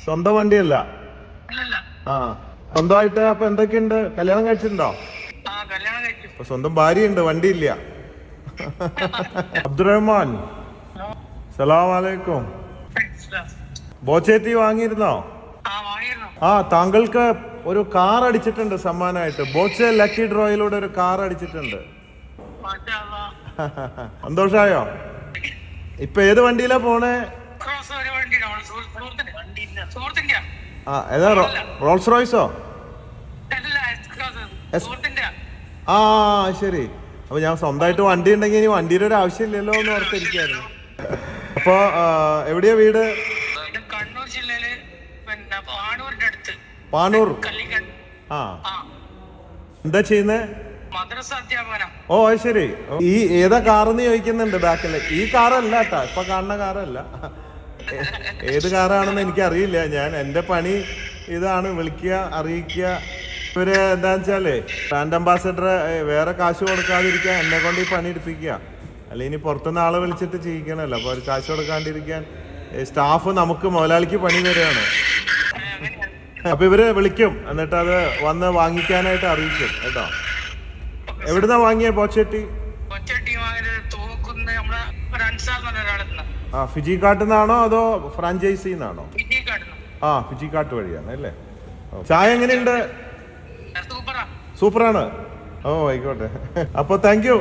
സ്വന്തം വണ്ടിയല്ല. ആ, സ്വന്തമായിട്ട് അപ്പൊ എന്തൊക്കെയുണ്ട്? കല്യാണം കഴിച്ചിട്ടുണ്ടോ? അപ്പൊ സ്വന്തം ഭാര്യയുണ്ട്, വണ്ടിയില്ല. അബ്ദുറഹ്മാൻ, സലാമലൈക്കും. ബോച്ചേത്തി വാങ്ങിയിരുന്നോ? ആ, താങ്കൾക്ക് ഒരു കാർ അടിച്ചിട്ടുണ്ട് സമ്മാനമായിട്ട്. ബോച്ചെ ലക്കി ഡ്രോയിലൂടെ ഒരു കാർ അടിച്ചിട്ടുണ്ട്. സന്തോഷായോ? ഇപ്പൊ ഏത് വണ്ടിയിലാ പോണേ? ആ, ഏതാ? റോൾസ് റോയ്സോ? ആ, ശരി. അപ്പൊ ഞാൻ സ്വന്തമായിട്ട് വണ്ടി ഉണ്ടെങ്കിൽ ഇനി വണ്ടിയുടെ ഒരു ആവശ്യമില്ലല്ലോ എന്ന് ഓർത്തിരിക്കായിരുന്നു. അപ്പൊ എവിടെയാ വീട്? കണ്ണൂർ ജില്ലയില് പാണൂരിന്റെ അടുത്ത്. പാണൂർ. ആ, എന്താ ചെയ്യുന്നേ? മദ്രസ അധ്യാപനം. ഓ, അത് ശരി. ഈ ഏതാ കാറെന്ന് ചോദിക്കുന്നുണ്ട് ബാക്കില്. ഈ കാറല്ല കേട്ടാ, ഇപ്പൊ കാണുന്ന കാറല്ല. ഏത് കാറാണെന്ന് എനിക്കറിയില്ല. ഞാൻ എന്റെ പണി ഇതാണ്, വിളിക്കുക, അറിയിക്കുക. ഇവര് എന്താന്ന് വെച്ചാലേ ബ്രാൻഡ് അംബാസഡർ വേറെ കാശ് കൊടുക്കാതിരിക്കാൻ എന്നെ കൊണ്ട് ഈ പണി എടുപ്പിക്കുക. അല്ലെ ഇനി പുറത്തുനിന്ന് ആളെ വിളിച്ചിട്ട് ചെയ്യിക്കണല്ലോ. അപ്പൊ ഒരു കാശ് കൊടുക്കാണ്ടിരിക്കാൻ സ്റ്റാഫ് നമുക്ക് മുതലാളിക്ക് പണി തരികയാണ്. അപ്പൊ ഇവര് വിളിക്കും, എന്നിട്ട് അത് വന്ന് വാങ്ങിക്കാനായിട്ട് അറിയിക്കും കേട്ടോ. എവിടുന്നാ വാങ്ങിയ ബോച്ചട്ടി? ആ, ഫിജി കാട്ടുന്നാണോ അതോ ഫ്രാഞ്ചൈസിന്നാണോ? ആ, ഫിജി കാട്ട് വഴിയാണ് അല്ലേ. ചായ എങ്ങനെയുണ്ട്? സൂപ്പറാണ്. ഓ, ആയിക്കോട്ടെ. അപ്പൊ താങ്ക് യു.